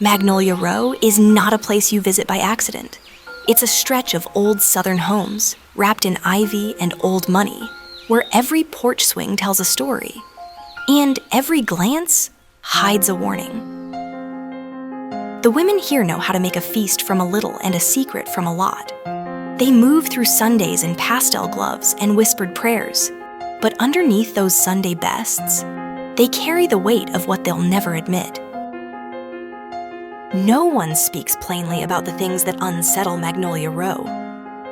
Magnolia Row is not a place you visit by accident. It's a stretch of old Southern homes, wrapped in ivy and old money, where every porch swing tells a story, and every glance hides a warning. The women here know how to make a feast from a little and a secret from a lot. They move through Sundays in pastel gloves and whispered prayers, but underneath those Sunday bests, they carry the weight of what they'll never admit. No one speaks plainly about the things that unsettle Magnolia Row.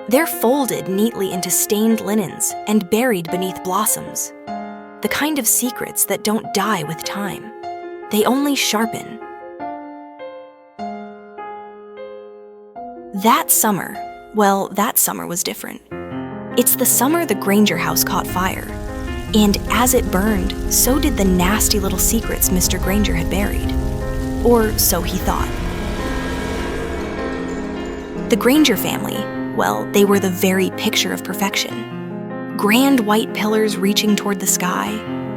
They're folded neatly into stained linens and buried beneath blossoms. The kind of secrets that don't die with time. They only sharpen. That summer was different. It's the summer the Granger house caught fire. And as it burned, so did the nasty little secrets Mr. Granger had buried. Or so he thought. The Granger family, they were the very picture of perfection. Grand white pillars reaching toward the sky,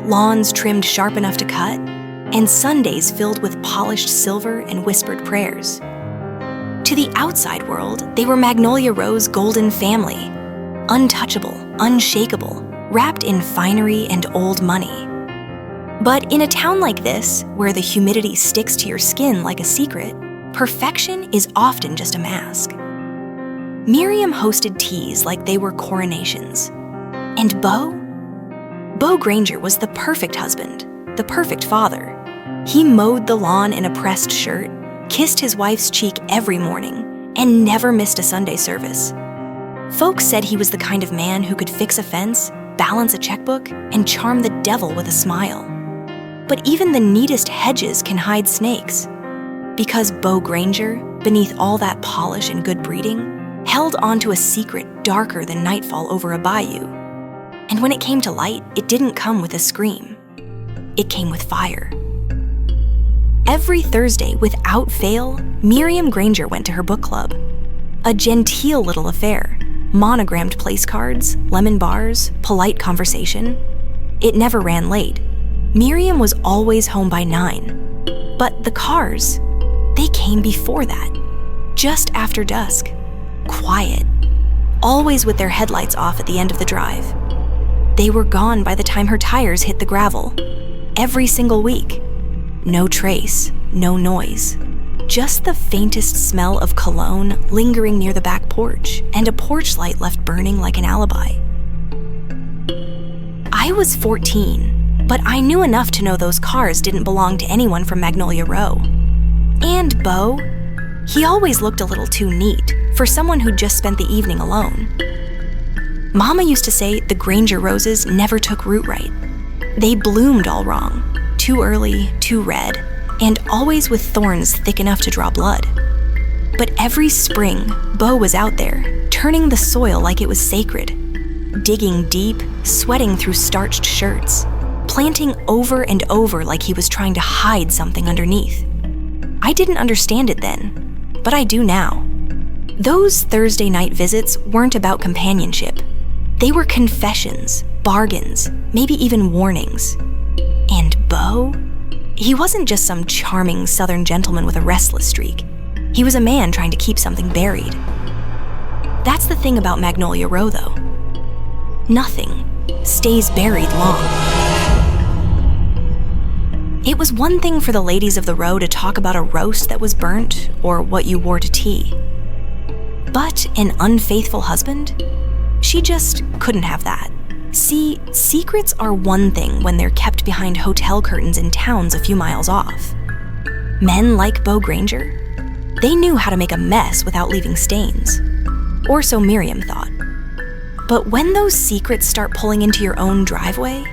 lawns trimmed sharp enough to cut, and Sundays filled with polished silver and whispered prayers. To the outside world, they were Magnolia Row's golden family, untouchable, unshakable, wrapped in finery and old money. But in a town like this, where the humidity sticks to your skin like a secret, perfection is often just a mask. Miriam hosted teas like they were coronations. And Beau Granger was the perfect husband, the perfect father. He mowed the lawn in a pressed shirt, kissed his wife's cheek every morning, and never missed a Sunday service. Folks said he was the kind of man who could fix a fence, balance a checkbook, and charm the devil with a smile. But even the neatest hedges can hide snakes. Because Beau Granger, beneath all that polish and good breeding, held onto a secret darker than nightfall over a bayou. And when it came to light, it didn't come with a scream. It came with fire. Every Thursday, without fail, Miriam Granger went to her book club. A genteel little affair. Monogrammed place cards, lemon bars, polite conversation. It never ran late. Miriam was always home by 9. But the cars, they came before that. Just after dusk. Quiet. Always with their headlights off at the end of the drive. They were gone by the time her tires hit the gravel. Every single week. No trace, no noise. Just the faintest smell of cologne lingering near the back porch and a porch light left burning like an alibi. I was 14, but I knew enough to know those cars didn't belong to anyone from Magnolia Row. And Beau, he always looked a little too neat for someone who'd just spent the evening alone. Mama used to say the Granger roses never took root right. They bloomed all wrong, too early, too red, and always with thorns thick enough to draw blood. But every spring, Beau was out there, turning the soil like it was sacred, digging deep, sweating through starched shirts, planting over and over like he was trying to hide something underneath. I didn't understand it then, but I do now. Those Thursday night visits weren't about companionship. They were confessions, bargains, maybe even warnings. And Beau? He wasn't just some charming Southern gentleman with a restless streak. He was a man trying to keep something buried. That's the thing about Magnolia Row, though. Nothing stays buried long. It was one thing for the ladies of the row to talk about a roast that was burnt or what you wore to tea. But an unfaithful husband? She just couldn't have that. See, secrets are one thing when they're kept behind hotel curtains in towns a few miles off. Men like Beau Granger, they knew how to make a mess without leaving stains. Or so Miriam thought. But when those secrets start pulling into your own driveway,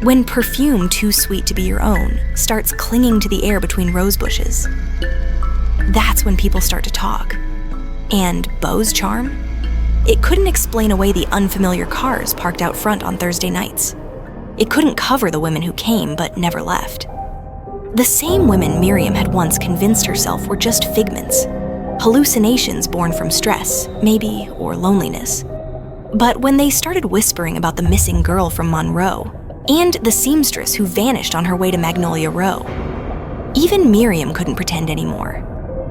when perfume too sweet to be your own starts clinging to the air between rose bushes, that's when people start to talk. And Beau's charm? It couldn't explain away the unfamiliar cars parked out front on Thursday nights. It couldn't cover the women who came but never left. The same women Miriam had once convinced herself were just figments, hallucinations born from stress, maybe, or loneliness. But when they started whispering about the missing girl from Monroe, and the seamstress who vanished on her way to Magnolia Row, Even Miriam couldn't pretend anymore.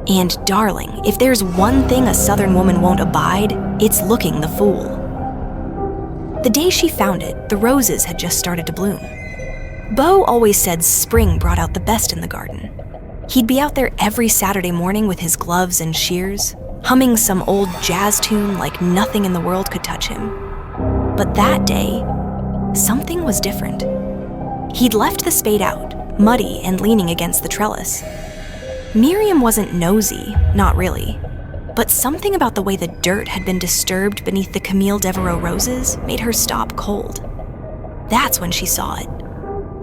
And darling, if there's one thing a Southern woman won't abide, it's looking the fool. The day she found it, the roses had just started to bloom. Beau always said spring brought out the best in the garden. He'd be out there every Saturday morning with his gloves and shears, humming some old jazz tune like nothing in the world could touch him. But that day, something was different. He'd left the spade out, muddy and leaning against the trellis. Miriam wasn't nosy, not really, but something about the way the dirt had been disturbed beneath the Camille Devereaux roses made her stop cold. That's when she saw it.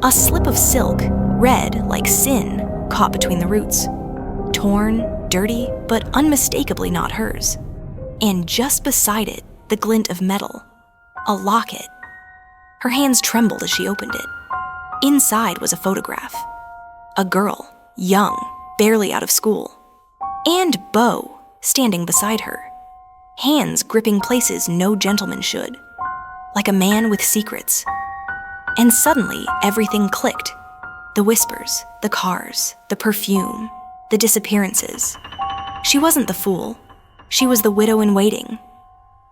A slip of silk, red like sin, caught between the roots. Torn, dirty, but unmistakably not hers. And just beside it, the glint of metal. A locket. Her hands trembled as she opened it. Inside was a photograph. A girl, young, barely out of school. And Beau, standing beside her. Hands gripping places no gentleman should. Like a man with secrets. And suddenly, everything clicked. The whispers, the cars, the perfume, the disappearances. She wasn't the fool. She was the widow in waiting.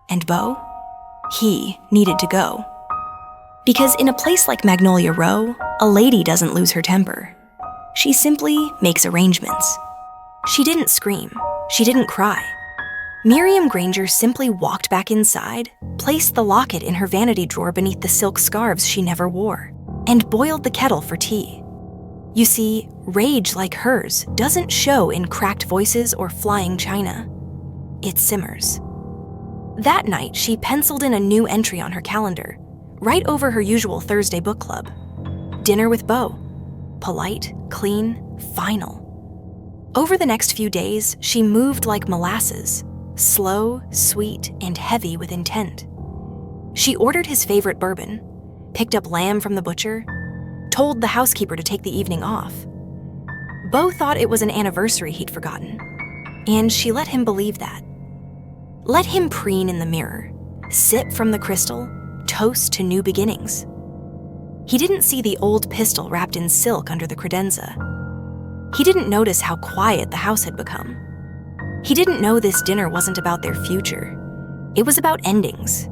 And Beau? He needed to go. Because in a place like Magnolia Row, a lady doesn't lose her temper. She simply makes arrangements. She didn't scream. She didn't cry. Miriam Granger simply walked back inside, placed the locket in her vanity drawer beneath the silk scarves she never wore, and boiled the kettle for tea. You see, rage like hers doesn't show in cracked voices or flying china. It simmers. That night, she penciled in a new entry on her calendar, right over her usual Thursday book club. Dinner with Beau. Polite, clean, final. Over the next few days, she moved like molasses, slow, sweet, and heavy with intent. She ordered his favorite bourbon, picked up lamb from the butcher, told the housekeeper to take the evening off. Beau thought it was an anniversary he'd forgotten, and she let him believe that. Let him preen in the mirror, sip from the crystal, toast to new beginnings. He didn't see the old pistol wrapped in silk under the credenza. He didn't notice how quiet the house had become. He didn't know this dinner wasn't about their future. It was about endings,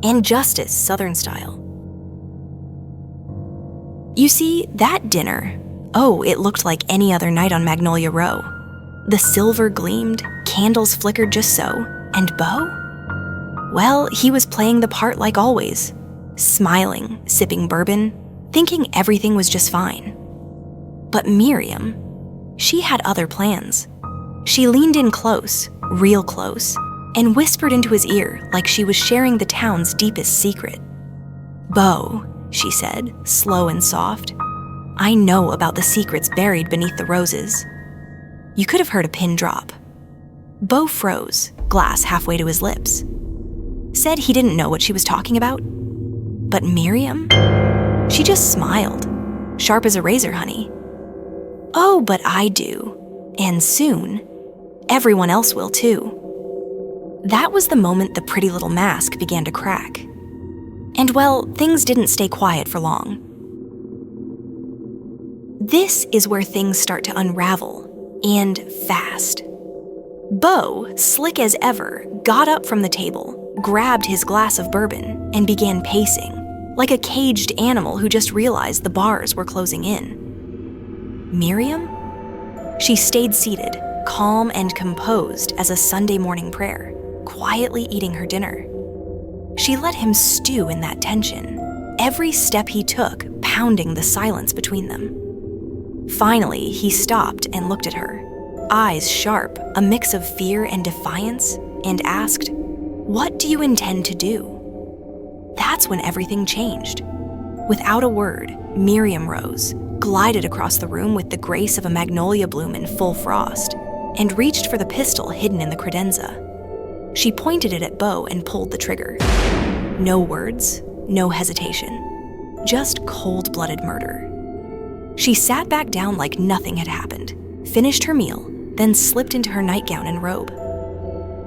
and justice, Southern style. You see, that dinner, it looked like any other night on Magnolia Row. The silver gleamed, candles flickered just so, and Beau? Well, he was playing the part like always, smiling, sipping bourbon, thinking everything was just fine. But Miriam, she had other plans. She leaned in close, real close, and whispered into his ear like she was sharing the town's deepest secret. "Beau," she said, slow and soft, "I know about the secrets buried beneath the roses." You could have heard a pin drop. Beau froze, glass halfway to his lips. Said he didn't know what she was talking about. But Miriam? She just smiled, sharp as a razor, honey. "Oh, but I do. And soon, everyone else will too." That was the moment the pretty little mask began to crack. And well, things didn't stay quiet for long. This is where things start to unravel, and fast. Beau, slick as ever, got up from the table, grabbed his glass of bourbon, and began pacing, like a caged animal who just realized the bars were closing in. Miriam? She stayed seated, calm and composed as a Sunday morning prayer, quietly eating her dinner. She let him stew in that tension, every step he took pounding the silence between them. Finally, he stopped and looked at her, eyes sharp, a mix of fear and defiance, and asked, "What do you intend to do?" That's when everything changed. Without a word, Miriam rose, glided across the room with the grace of a magnolia bloom in full frost, and reached for the pistol hidden in the credenza. She pointed it at Beau and pulled the trigger. No words, no hesitation, just cold-blooded murder. She sat back down like nothing had happened, finished her meal, then slipped into her nightgown and robe.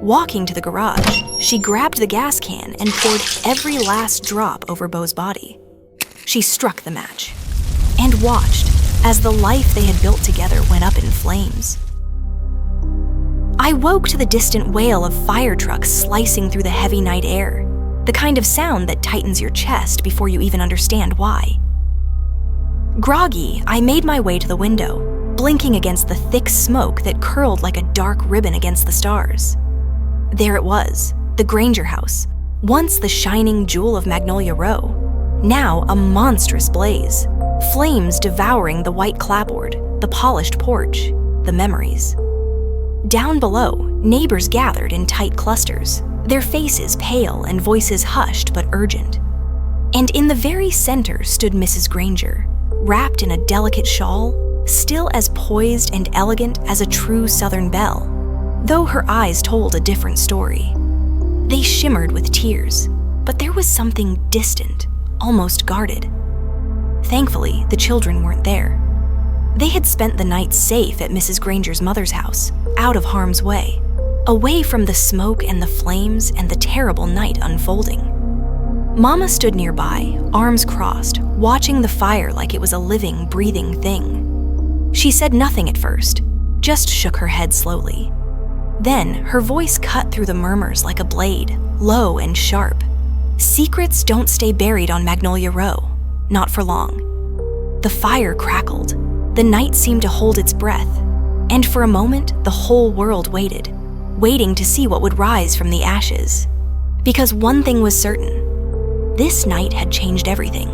Walking to the garage, she grabbed the gas can and poured every last drop over Beau's body. She struck the match and watched as the life they had built together went up in flames. I woke to the distant wail of fire trucks slicing through the heavy night air, the kind of sound that tightens your chest before you even understand why. Groggy, I made my way to the window, blinking against the thick smoke that curled like a dark ribbon against the stars. There it was, the Granger house, once the shining jewel of Magnolia Row, now a monstrous blaze, flames devouring the white clapboard, the polished porch, the memories. Down below, neighbors gathered in tight clusters, their faces pale and voices hushed but urgent. And in the very center stood Mrs. Granger, wrapped in a delicate shawl, still as poised and elegant as a true Southern belle, though her eyes told a different story. They shimmered with tears, but there was something distant, almost guarded. Thankfully, the children weren't there. They had spent the night safe at Mrs. Granger's mother's house, out of harm's way, away from the smoke and the flames and the terrible night unfolding. Mama stood nearby, arms crossed, watching the fire like it was a living, breathing thing. She said nothing at first, just shook her head slowly. Then her voice cut through the murmurs like a blade, low and sharp. Secrets don't stay buried on Magnolia Row, not for long. The fire crackled. The night seemed to hold its breath, and for a moment, the whole world waited, waiting to see what would rise from the ashes. Because one thing was certain, this night had changed everything.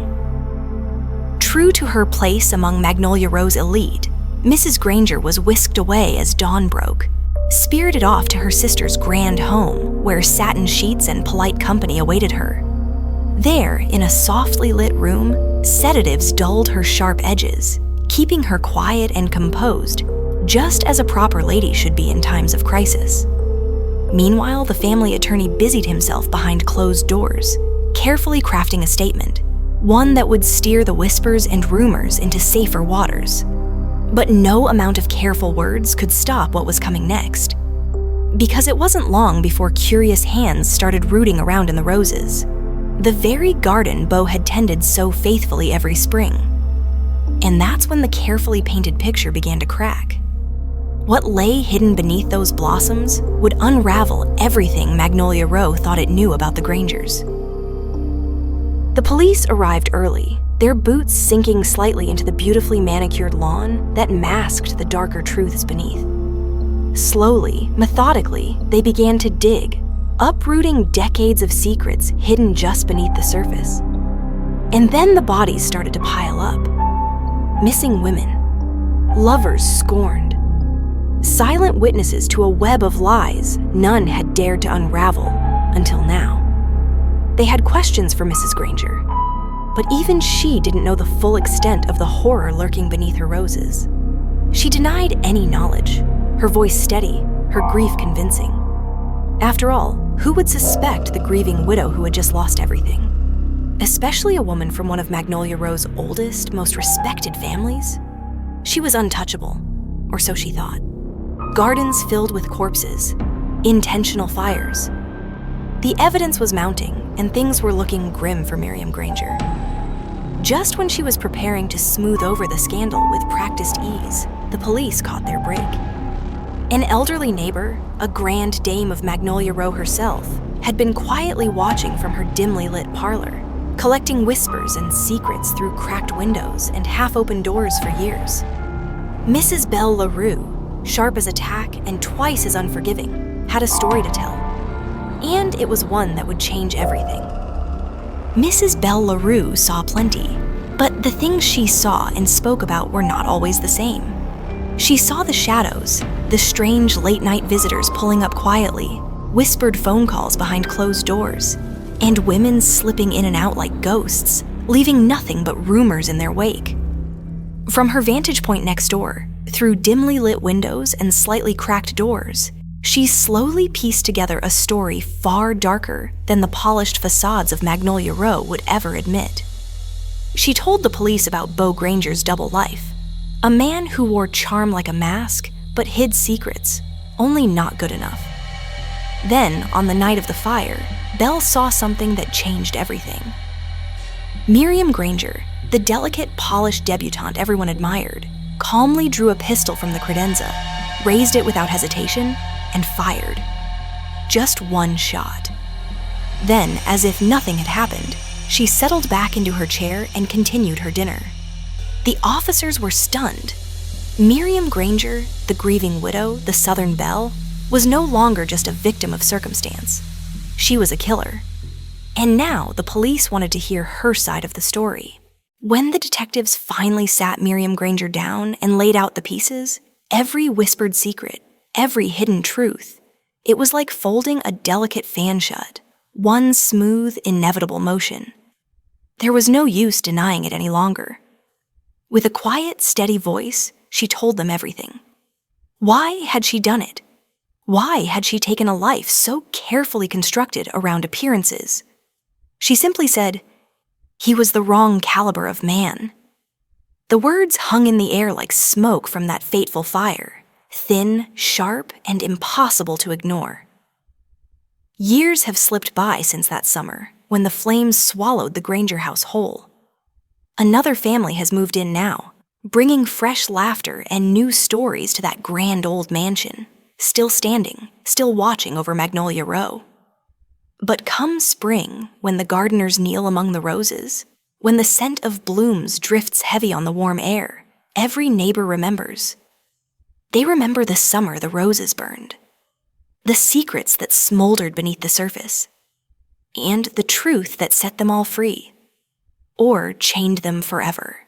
True to her place among Magnolia Row's elite, Mrs. Granger was whisked away as dawn broke, spirited off to her sister's grand home, where satin sheets and polite company awaited her. There, in a softly lit room, sedatives dulled her sharp edges, keeping her quiet and composed, just as a proper lady should be in times of crisis. Meanwhile, the family attorney busied himself behind closed doors, carefully crafting a statement, one that would steer the whispers and rumors into safer waters. But no amount of careful words could stop what was coming next. Because it wasn't long before curious hands started rooting around in the roses, the very garden Beau had tended so faithfully every spring. And that's when the carefully painted picture began to crack. What lay hidden beneath those blossoms would unravel everything Magnolia Row thought it knew about the Grangers. The police arrived early, their boots sinking slightly into the beautifully manicured lawn that masked the darker truths beneath. Slowly, methodically, they began to dig, uprooting decades of secrets hidden just beneath the surface. And then the bodies started to pile up. Missing women, lovers scorned, silent witnesses to a web of lies none had dared to unravel until now. They had questions for Mrs. Granger, but even she didn't know the full extent of the horror lurking beneath her roses. She denied any knowledge, her voice steady, her grief convincing. After all, who would suspect the grieving widow who had just lost everything? Especially a woman from one of Magnolia Row's oldest, most respected families? She was untouchable, or so she thought. Gardens filled with corpses, intentional fires. The evidence was mounting, and things were looking grim for Miriam Granger. Just when she was preparing to smooth over the scandal with practiced ease, the police caught their break. An elderly neighbor, a grand dame of Magnolia Row herself, had been quietly watching from her dimly lit parlor, collecting whispers and secrets through cracked windows and half-open doors for years. Mrs. Belle LaRue, sharp as a tack and twice as unforgiving, had a story to tell. And it was one that would change everything. Mrs. Belle LaRue saw plenty, but the things she saw and spoke about were not always the same. She saw the shadows, the strange late-night visitors pulling up quietly, whispered phone calls behind closed doors, and women slipping in and out like ghosts, leaving nothing but rumors in their wake. From her vantage point next door, through dimly lit windows and slightly cracked doors, she slowly pieced together a story far darker than the polished facades of Magnolia Row would ever admit. She told the police about Beau Granger's double life, a man who wore charm like a mask but hid secrets, only not good enough. Then, on the night of the fire, Belle saw something that changed everything. Miriam Granger, The delicate, polished debutante everyone admired calmly drew a pistol from the credenza, raised it without hesitation, and fired. Just one shot. Then, as if nothing had happened, she settled back into her chair and continued her dinner. The officers were stunned. Miriam Granger, the grieving widow, the Southern belle, was no longer just a victim of circumstance. She was a killer. And now the police wanted to hear her side of the story. When the detectives finally sat Miriam Granger down and laid out the pieces, every whispered secret, every hidden truth, it was like folding a delicate fan shut, one smooth, inevitable motion. There was no use denying it any longer. With a quiet, steady voice, she told them everything. Why had she done it? Why had she taken a life so carefully constructed around appearances? She simply said, "He was the wrong caliber of man." The words hung in the air like smoke from that fateful fire, thin, sharp, and impossible to ignore. Years have slipped by since that summer, when the flames swallowed the Granger house whole. Another family has moved in now, bringing fresh laughter and new stories to that grand old mansion, still standing, still watching over Magnolia Row. But come spring, when the gardeners kneel among the roses, when the scent of blooms drifts heavy on the warm air, every neighbor remembers. They remember the summer the roses burned, the secrets that smoldered beneath the surface, and the truth that set them all free, or chained them forever.